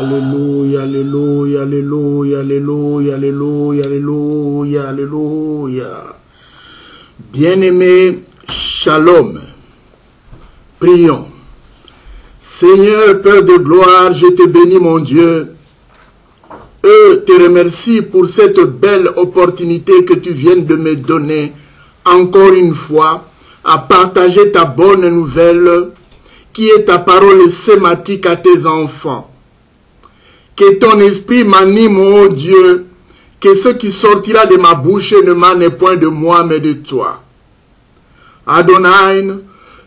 Alléluia, alléluia, alléluia, alléluia, alléluia, alléluia, alléluia. Bien-aimés, shalom. Prions. Seigneur, Père de gloire, je te bénis, mon Dieu. Et te remercie pour cette belle opportunité que tu viens de me donner, encore une fois, à partager ta bonne nouvelle, qui est ta parole sématique à tes enfants. Que ton esprit m'anime, ô Dieu, que ce qui sortira de ma bouche ne m'en point de moi, mais de toi. Adonai,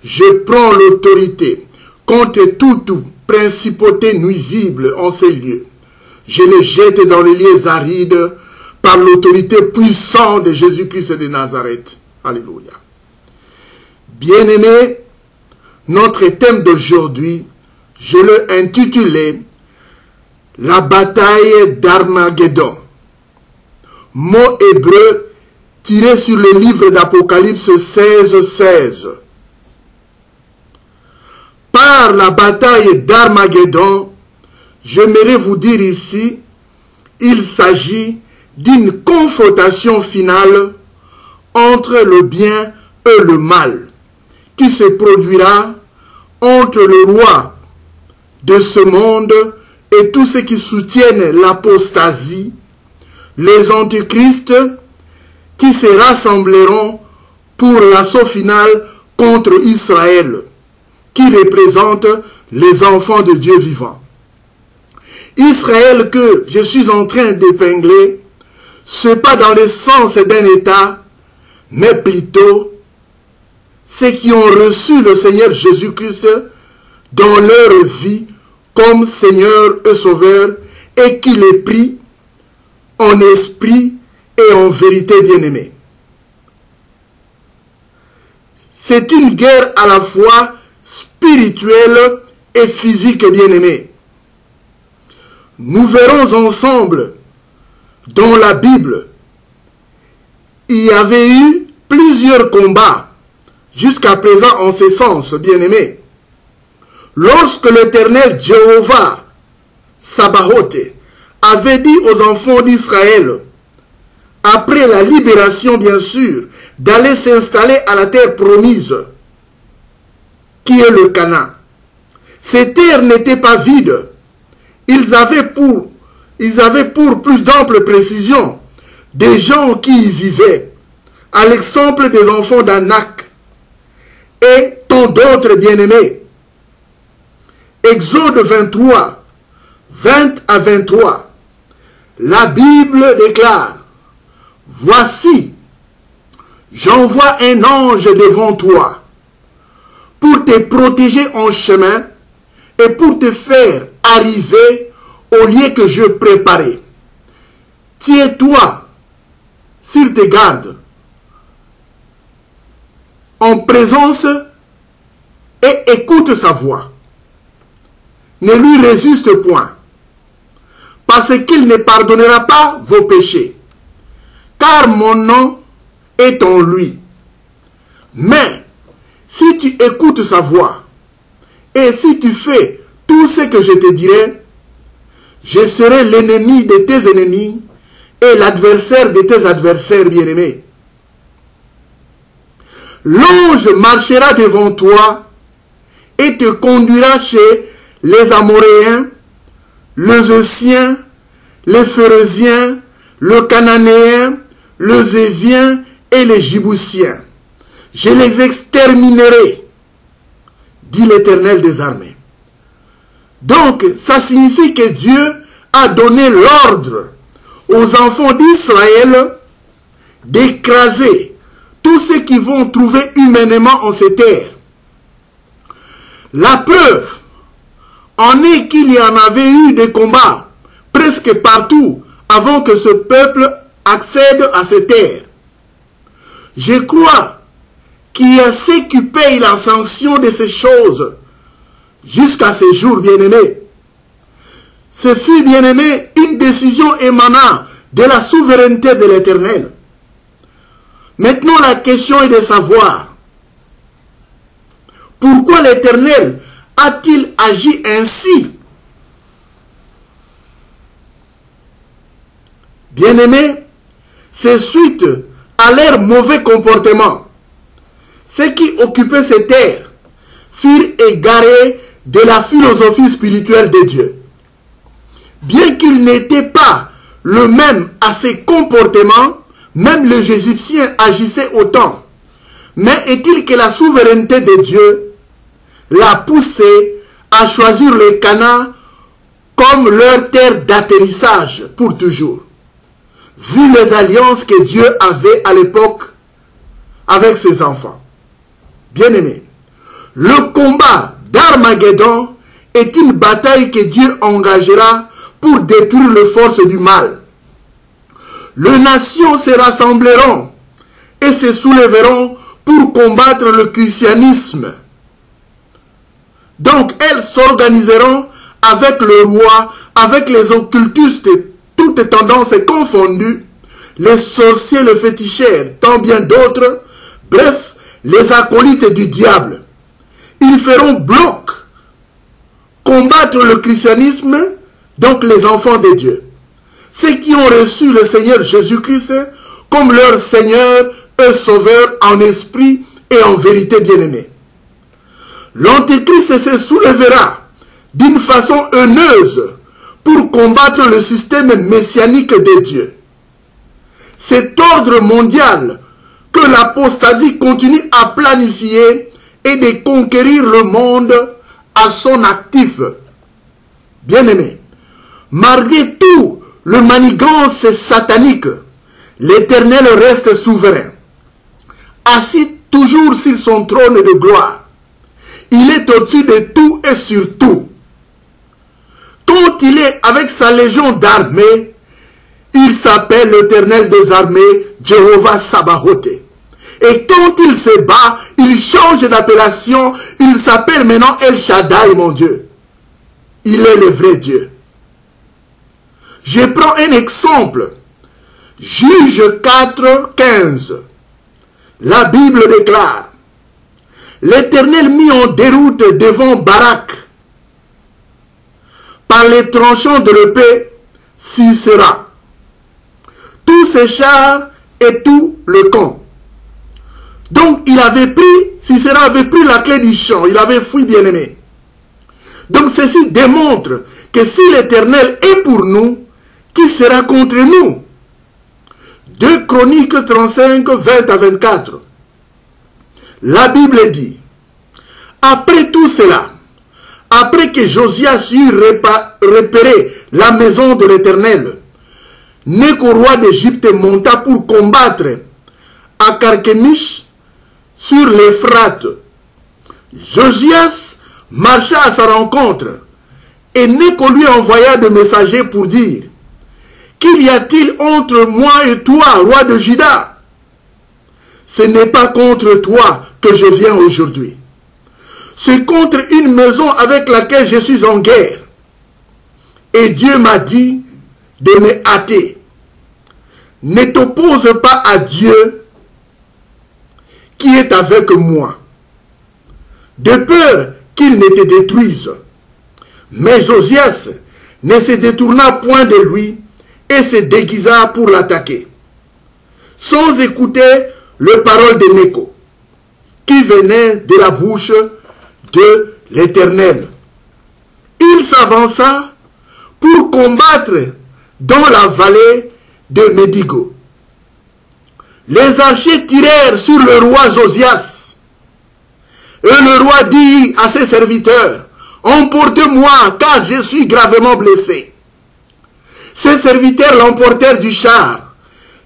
je prends l'autorité contre toute principauté nuisible en ces lieux. Je les jette dans les lieux arides par l'autorité puissante de Jésus-Christ de Nazareth. Alléluia. Bien-aimés, notre thème d'aujourd'hui, je l'ai intitulé « La bataille d'Armageddon ». Mot hébreu tiré sur le livre d'Apocalypse 16:16. Par la bataille d'Armageddon, j'aimerais vous dire ici, il s'agit d'une confrontation finale entre le bien et le mal, qui se produira entre le roi de ce monde et tous ceux qui soutiennent l'apostasie, les antichrists qui se rassembleront pour l'assaut final contre Israël, qui représente les enfants de Dieu vivant. Israël que je suis en train d'épingler, ce n'est pas dans le sens d'un État, mais plutôt ceux qui ont reçu le Seigneur Jésus-Christ dans leur vie comme Seigneur et Sauveur et qui le prient en esprit et en vérité bien-aimés. C'est une guerre à la fois spirituelle et physique bien-aimée. Nous verrons ensemble dans la Bible, il y avait eu plusieurs combats jusqu'à présent en ce sens, bien-aimés. Lorsque l'Éternel Jéhovah Sabaoth avait dit aux enfants d'Israël, après la libération bien sûr, d'aller s'installer à la terre promise, qui est le Canaan. Ces terres n'étaient pas vides. Ils avaient pour plus d'ample précision des gens qui y vivaient, à l'exemple des enfants d'Anak et tant d'autres bien-aimés. Exode 23, 20 à 23, la Bible déclare, « Voici, j'envoie un ange devant toi pour te protéger en chemin et pour te faire arriver au lieu que je préparais. Tiens-toi sur tes gardes en présence et écoute sa voix. Ne lui résiste point, parce qu'il ne pardonnera pas vos péchés, car mon nom est en lui. Mais si tu écoutes sa voix, et si tu fais tout ce que je te dirai, je serai l'ennemi de tes ennemis et l'adversaire de tes adversaires bien-aimés. L'ange marchera devant toi et te conduira chez les Amoréens, les Eusiens, les Phérésiens, le Cananéen, les Éviens et les Jébousiens. Je les exterminerai, dit l'Éternel des armées. Donc, ça signifie que Dieu a donné l'ordre aux enfants d'Israël d'écraser tous ceux qui vont trouver humainement en ces terres. La preuve en est qu'il y en avait eu des combats presque partout avant que ce peuple accède à ces terres. Je crois qu'il y a ceux qui payent la sanction de ces choses jusqu'à ces jours, bien-aimés. Ce fut, bien-aimé, une décision émanant de la souveraineté de l'Éternel. Maintenant, la question est de savoir pourquoi l'Éternel a-t-il agi ainsi Bien-aimés, c'est suite à leur mauvais comportement. Ceux qui occupaient ces terres furent égarés de la philosophie spirituelle de Dieu. Bien qu'ils n'étaient pas le même à ses comportements, même les Égyptiens agissaient autant. Mais est-il que la souveraineté de Dieu l'a poussé à choisir le Canaan comme leur terre d'atterrissage pour toujours, vu les alliances que Dieu avait à l'époque avec ses enfants. Bien-aimés, le combat d'Armageddon est une bataille que Dieu engagera pour détruire les forces du mal. Les nations se rassembleront et se soulèveront pour combattre le christianisme. Donc elles s'organiseront avec le roi, avec les occultistes, toutes tendances confondues, les sorciers, les féticheurs, tant bien d'autres, bref, les acolytes du diable. Ils feront bloc, combattre le christianisme, donc les enfants de Dieu. Ceux qui ont reçu le Seigneur Jésus-Christ comme leur Seigneur et Sauveur en esprit et en vérité bien-aimés. L'Antéchrist se soulèvera d'une façon haineuse pour combattre le système messianique de Dieu. Cet ordre mondial que l'apostasie continue à planifier et de conquérir le monde à son actif. Bien-aimés, malgré tout le manigance satanique, l'Éternel reste souverain, assis toujours sur son trône de gloire. Il est au-dessus de tout et sur tout. Quand il est avec sa légion d'armée, il s'appelle l'Éternel des armées, Jéhovah Sabaoth. Et quand il se bat, il change d'appellation, il s'appelle maintenant El Shaddai, mon Dieu. Il est le vrai Dieu. Je prends un exemple. Juge 4, 15. La Bible déclare: l'Éternel mit en déroute devant Barak par les tranchants de l'épée Sisera, tous ses chars et tout le camp. Donc il avait pris, Sisera avait pris la clé du champ, il avait fui, bien-aimé. Donc ceci démontre que si l'Éternel est pour nous, qui sera contre nous? 2 Chroniques 35, 20 à 24. La Bible dit: après tout cela, après que Josias eut repéré la maison de l'Éternel, Néco, roi d'Égypte, monta pour combattre à Carchemish sur l'Euphrate. Josias marcha à sa rencontre et Néco lui envoya des messagers pour dire: qu'il y a-t-il entre moi et toi, roi de Juda? Ce n'est pas contre toi que je viens aujourd'hui. C'est contre une maison avec laquelle je suis en guerre. Et Dieu m'a dit de me hâter. Ne t'oppose pas à Dieu qui est avec moi, de peur qu'il ne te détruise. Mais Josias ne se détourna point de lui et se déguisa pour l'attaquer, sans écouter les paroles de Néco, qui venaient de la bouche de l'Éternel. Il s'avança pour combattre dans la vallée de Médigo. Les archers tirèrent sur le roi Josias, et le roi dit à ses serviteurs: emportez-moi, car je suis gravement blessé. Ses serviteurs l'emportèrent du char,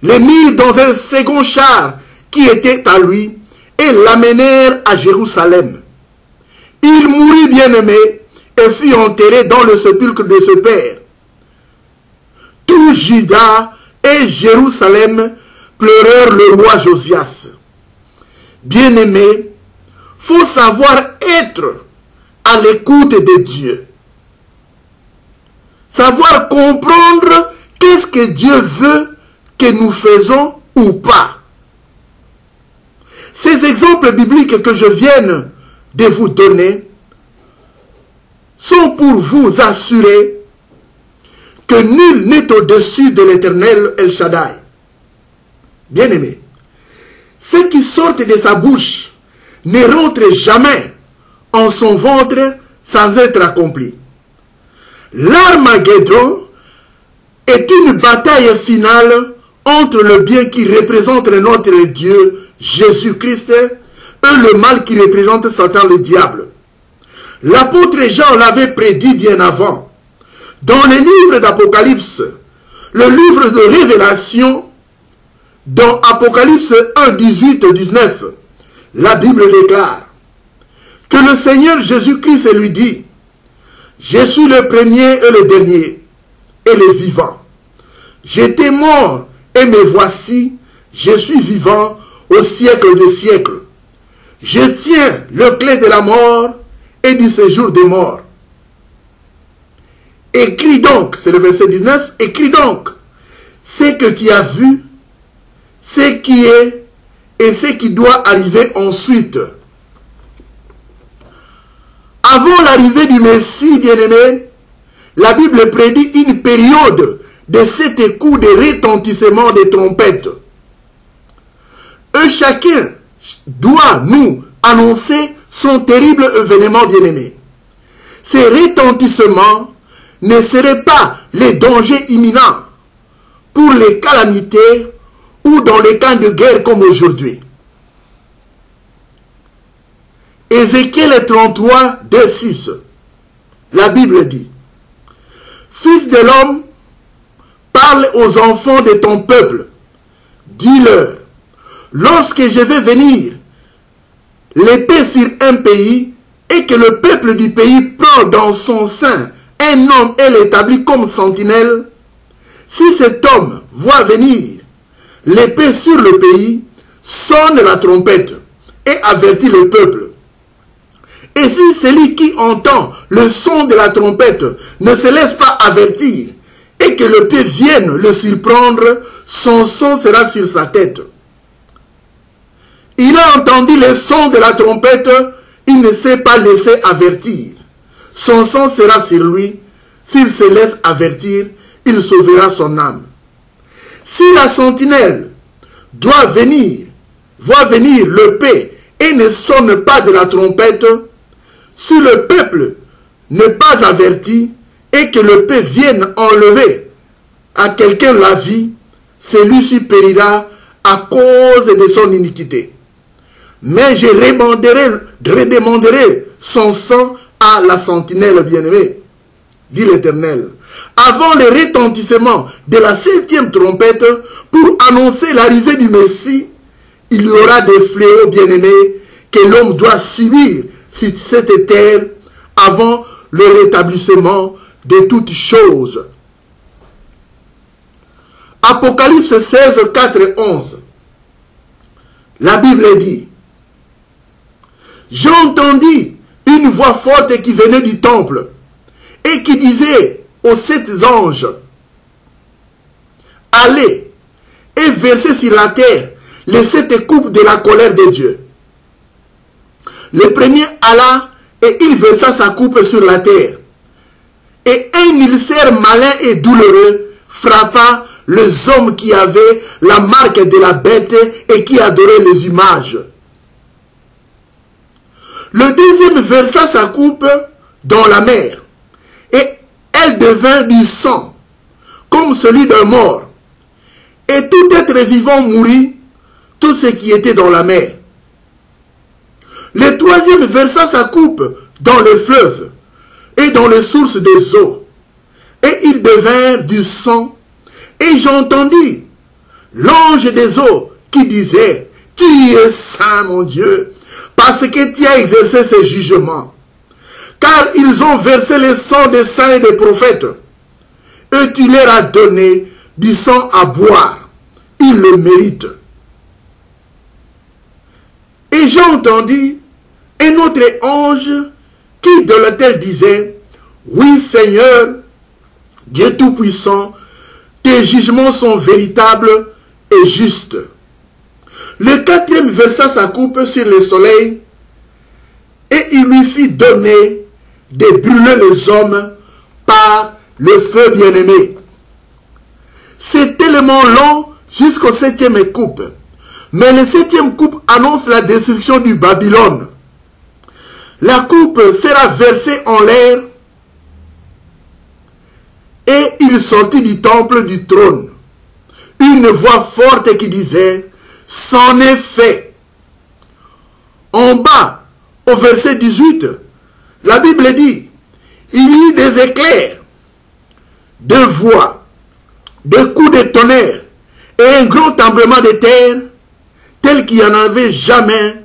le mirent dans un second char qui était à lui, et l'amenèrent à Jérusalem. Il mourut bien-aimé et fut enterré dans le sépulcre de ce père. Tout Juda et Jérusalem pleurèrent le roi Josias. Bien-aimé, faut savoir être à l'écoute de Dieu. Savoir comprendre qu'est-ce que Dieu veut que nous faisons ou pas. Ces exemples bibliques que je viens de vous donner sont pour vous assurer que nul n'est au-dessus de l'Éternel El Shaddai. Bien-aimé, ce qui sort de sa bouche ne rentre jamais en son ventre sans être accompli. L'Armageddon est une bataille finale entre le bien qui représente notre Dieu, Jésus-Christ, et le mal qui représente Satan, le diable. L'apôtre Jean l'avait prédit bien avant. Dans le livre d'Apocalypse, le livre de Révélation, dans Apocalypse 1, 18 au 19, la Bible déclare que le Seigneur Jésus-Christ lui dit: je suis le premier et le dernier et le vivant. J'étais mort et me voici, je suis vivant au siècle des siècles. Je tiens le clé de la mort et du séjour des morts. Écris donc, c'est le verset 19, écris donc ce que tu as vu, ce qui est et ce qui doit arriver ensuite. Avant l'arrivée du Messie bien-aimé, la Bible prédit une période de 7 coups de retentissement des trompettes. Et chacun doit nous annoncer son terrible événement bien-aimé. Ces retentissements ne seraient pas les dangers imminents pour les calamités ou dans les camps de guerre comme aujourd'hui. Ézéchiel 33, 2, 6. La Bible dit: Fils de l'homme, parle aux enfants de ton peuple. Dis-leur, lorsque je vais venir l'épée sur un pays et que le peuple du pays prend dans son sein un homme et l'établit comme sentinelle, si cet homme voit venir l'épée sur le pays, sonne la trompette et avertit le peuple. Et si celui qui entend le son de la trompette ne se laisse pas avertir et que l'épée vienne le surprendre, son son sera sur sa tête. Il a entendu le son de la trompette, il ne s'est pas laissé avertir. Son son sera sur lui. S'il se laisse avertir, il sauvera son âme. Si la sentinelle voit venir l'épée et ne sonne pas de la trompette, si le peuple n'est pas averti et que l'épée vienne enlever à quelqu'un la vie, celui-ci périra à cause de son iniquité. Mais je redemanderai son sang à la sentinelle bien-aimée, dit l'Éternel, avant le retentissement de la 7e trompette, pour annoncer l'arrivée du Messie. Il y aura des fléaux bien-aimés que l'homme doit subir sur cette terre avant le rétablissement de toutes choses. Apocalypse 16, 4 et 11. La Bible dit: j'ai entendu une voix forte qui venait du temple et qui disait aux 7 anges: allez et versez sur la terre les 7 coupes de la colère de Dieu. Le premier alla et il versa sa coupe sur la terre. Et un ulcère malin et douloureux frappa les hommes qui avaient la marque de la bête et qui adoraient les images. Le deuxième versa sa coupe dans la mer, et elle devint du sang, comme celui d'un mort. Et tout être vivant mourut, tout ce qui était dans la mer. Le troisième versa sa coupe dans le fleuve et dans les sources des eaux, et ils devinrent du sang. Et j'entendis l'ange des eaux qui disait: tu es saint, mon Dieu, parce que tu as exercé ce jugement. Car ils ont versé le sang des saints et des prophètes, et tu leur as donné du sang à boire. Ils le méritent. Et j'ai entendu un autre ange qui de l'autel disait: oui, Seigneur, Dieu Tout-Puissant, tes jugements sont véritables et justes. Le quatrième versa sa coupe sur le soleil, et il lui fit donner de brûler les hommes par le feu bien-aimé. C'est tellement long jusqu'au 7e coupe. Mais le 7e coupe annonce la destruction du Babylone. La coupe sera versée en l'air et il sortit du temple du trône une voix forte qui disait « C'en est fait ». En bas, au verset 18, la Bible dit « Il y eut des éclairs, de voix, de coups de tonnerre et un grand tremblement de terre tel qu'il n'y en avait jamais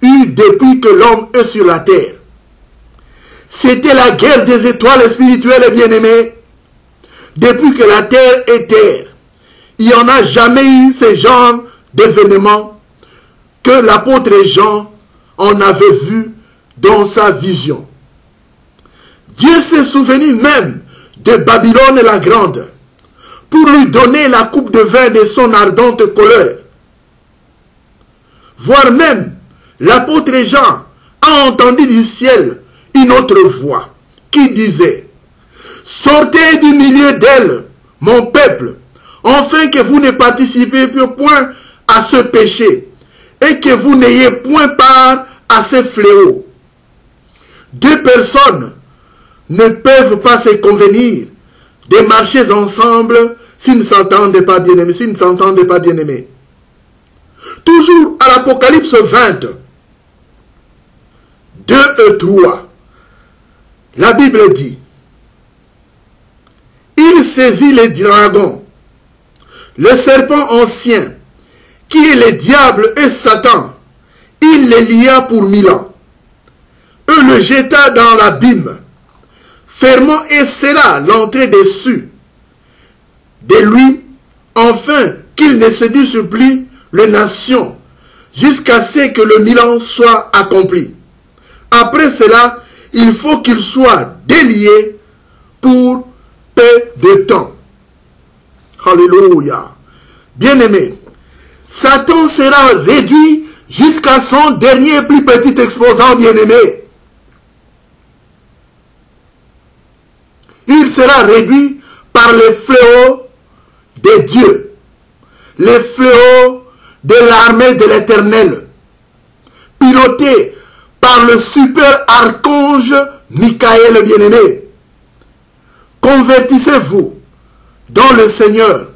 eu depuis que l'homme est sur la terre. » C'était la guerre des étoiles spirituelles, bien-aimés. Depuis que la terre est terre, il n'y en a jamais eu ce genre d'événement que l'apôtre Jean en avait vu dans sa vision. Dieu s'est souvenu même de Babylone la Grande pour lui donner la coupe de vin de son ardente colère. Voire même, l'apôtre Jean a entendu du ciel une autre voix qui disait « Sortez du milieu d'elle, mon peuple, afin que vous ne participez point à ce péché et que vous n'ayez point part à ces fléaux. » Deux personnes ne peuvent pas se convenir de marcher ensemble s'ils ne s'entendent pas, bien-aimés, s'ils ne s'entendent pas, bien-aimés. Toujours à l'Apocalypse 20, 2 et 3, la Bible dit « Il saisit le dragon, le serpent ancien, qui est le diable et Satan. Il le lia pour 1000 ans. Et le jeta dans l'abîme, fermant et scella l'entrée dessus de lui, afin qu'il ne séduise plus les nations, jusqu'à ce que le 1000 ans soit accompli. Après cela, il faut qu'il soit délié pour peu de temps. » Alléluia. Bien-aimé, Satan sera réduit jusqu'à son dernier plus petit exposant, bien-aimé. Il sera réduit par les fléaux de Dieu, les fléaux de l'armée de l'Éternel, piloté par le super archange Michael, bien-aimé. Convertissez-vous dans le Seigneur,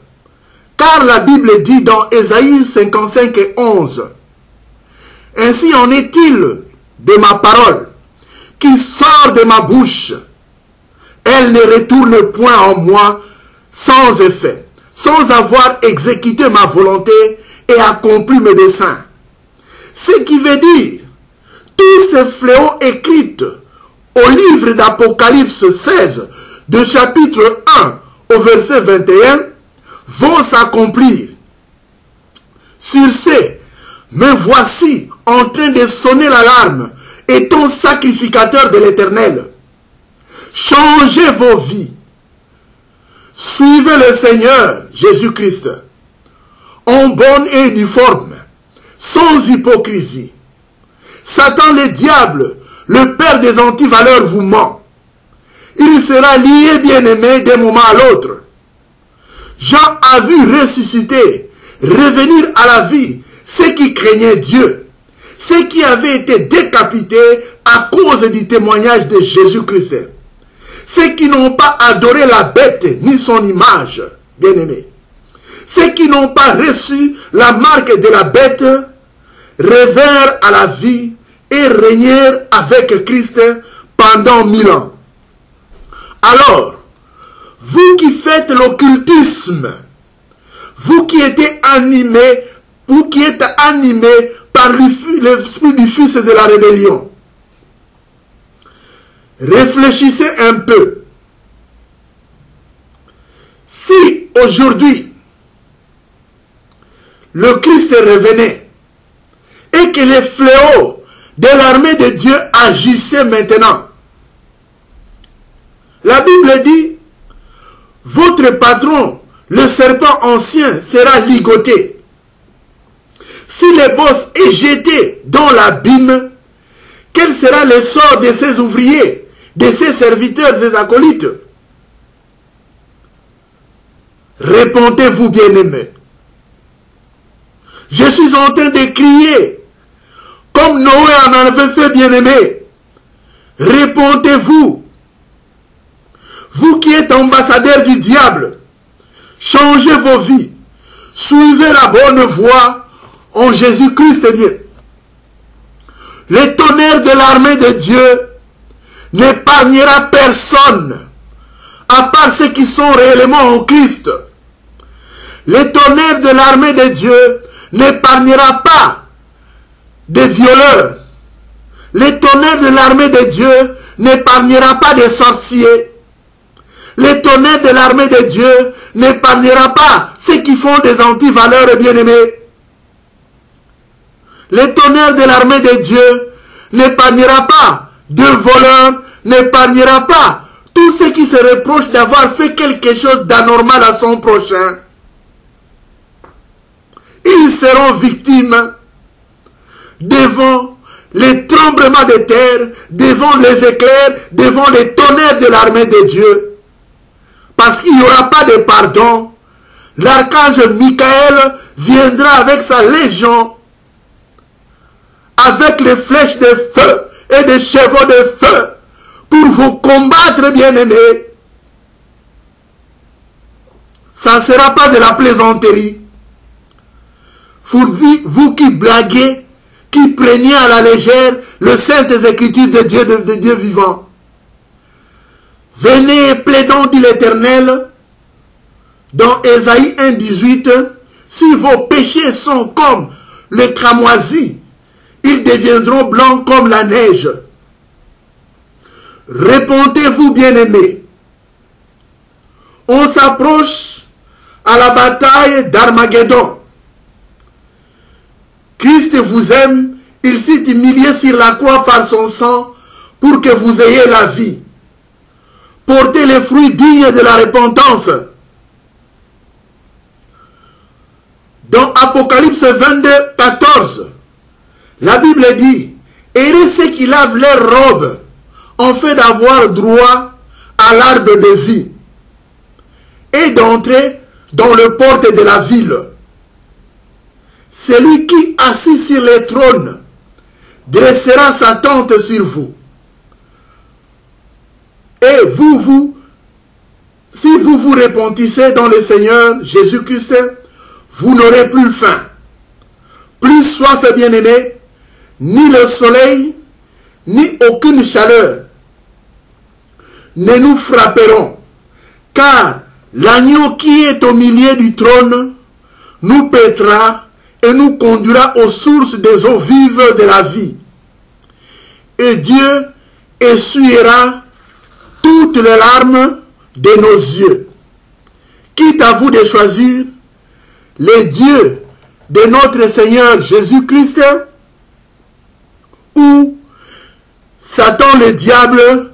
car la Bible dit dans Ésaïe 55 et 11, « Ainsi en est-il de ma parole qui sort de ma bouche. Elle ne retourne point en moi sans effet, sans avoir exécuté ma volonté et accompli mes desseins. » Ce qui veut dire, tous ces fléaux écrits au livre d'Apocalypse 16, de chapitre 1 au verset 21, vont s'accomplir. Sur ce, me voici en train de sonner l'alarme, étant sacrificateur de l'Éternel. Changez vos vies. Suivez le Seigneur Jésus-Christ en bonne et due forme, sans hypocrisie. Satan le diable, le père des antivaleurs, vous ment. Il sera lié, bien-aimé, d'un moment à l'autre. Jean a vu ressusciter, revenir à la vie, ceux qui craignaient Dieu, ceux qui avaient été décapités à cause du témoignage de Jésus-Christ, ceux qui n'ont pas adoré la bête ni son image, bien-aimé, ceux qui n'ont pas reçu la marque de la bête, revinrent à la vie et régnèrent avec Christ pendant 1000 ans. Alors, vous qui faites l'occultisme, vous qui êtes animés par l'esprit du fils de la rébellion, réfléchissez un peu. Si aujourd'hui, le Christ revenait et que les fléaux de l'armée de Dieu agissaient maintenant, la Bible dit, votre patron, le serpent ancien, sera ligoté. Si le boss est jeté dans l'abîme, quel sera le sort de ses ouvriers, de ses serviteurs, de ses acolytes? Répondez-vous, bien-aimés. Je suis en train de crier, comme Noé en avait fait, bien-aimé. Répondez-vous. Vous qui êtes ambassadeurs du diable, changez vos vies. Suivez la bonne voie en Jésus-Christ, bien. Le tonnerre de l'armée de Dieu n'épargnera personne, à part ceux qui sont réellement en Christ. Le tonnerre de l'armée de Dieu n'épargnera pas des violeurs. Le tonnerre de l'armée de Dieu n'épargnera pas des sorciers. Le tonnerre de l'armée de Dieu n'épargnera pas ceux qui font des antivaleurs, bien-aimés. Le tonnerre de l'armée de Dieu n'épargnera pas de voleurs, n'épargnera pas tous ceux qui se reprochent d'avoir fait quelque chose d'anormal à son prochain. Ils seront victimes devant les tremblements de terre, devant les éclairs, devant les tonnerres de l'armée de Dieu. Parce qu'il n'y aura pas de pardon. L'archange Michael viendra avec sa légion, avec les flèches de feu et des chevaux de feu, pour vous combattre, bien-aimés. Ça ne sera pas de la plaisanterie. Vous qui blaguez, qui preniez à la légère le Saintes Écritures de Dieu vivant. Venez et plaidons, dit l'Éternel, dans Ésaïe 1,18, si vos péchés sont comme le cramoisi, ils deviendront blancs comme la neige. Répondez-vous, bien-aimés. On s'approche à la bataille d'Armageddon. Christ vous aime, il s'est humilié sur la croix par son sang pour que vous ayez la vie. Portez les fruits dignes de la repentance. Dans Apocalypse 22, 14, la Bible dit, « Heureux ceux qui lavent leurs robes, en fait d'avoir droit à l'arbre de vie, et d'entrer dans le porte de la ville. Celui qui, assis sur le trône, dressera sa tente sur vous. Et si vous vous repentissez dans le Seigneur Jésus-Christ, vous n'aurez plus faim, plus soif, bien-aimé, ni le soleil, ni aucune chaleur ne nous frapperont, car l'agneau qui est au milieu du trône nous paîtra et nous conduira aux sources des eaux vives de la vie. Et Dieu essuiera toutes les larmes de nos yeux. Quitte à vous de choisir le Dieu de notre Seigneur Jésus-Christ ou Satan le diable,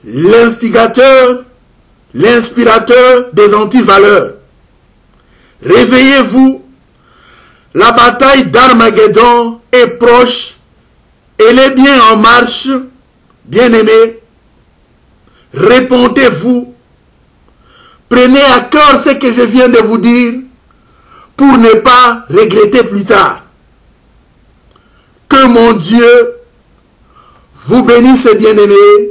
l'instigateur, l'inspirateur des antivaleurs. Réveillez-vous, la bataille d'Armageddon est proche, elle est bien en marche, bien-aimés. Répondez-vous, prenez à cœur ce que je viens de vous dire pour ne pas regretter plus tard. Que mon Dieu vous bénisse, bien-aimés.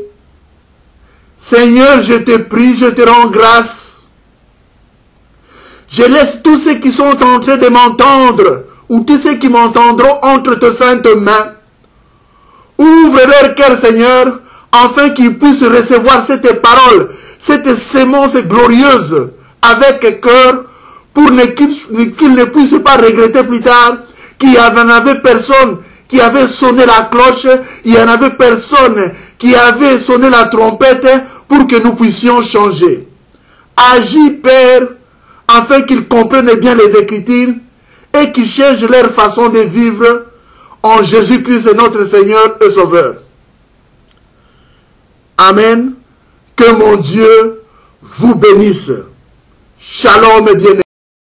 Seigneur, je te prie, je te rends grâce. Je laisse tous ceux qui sont en train de m'entendre ou tous ceux qui m'entendront entre tes saintes mains. Ouvre leur cœur, Seigneur, afin qu'ils puissent recevoir cette parole, cette sémence glorieuse avec cœur, pour qu'ils ne puissent pas regretter plus tard qu'il n'y en avait personne qui avait sonné la cloche, il n'y en avait personne qui avait sonné la trompette pour que nous puissions changer. Agis, Père, afin qu'ils comprennent bien les Écritures et qu'ils changent leur façon de vivre en Jésus-Christ, notre Seigneur et Sauveur. Amen. Que mon Dieu vous bénisse. Shalom, bien-aimés.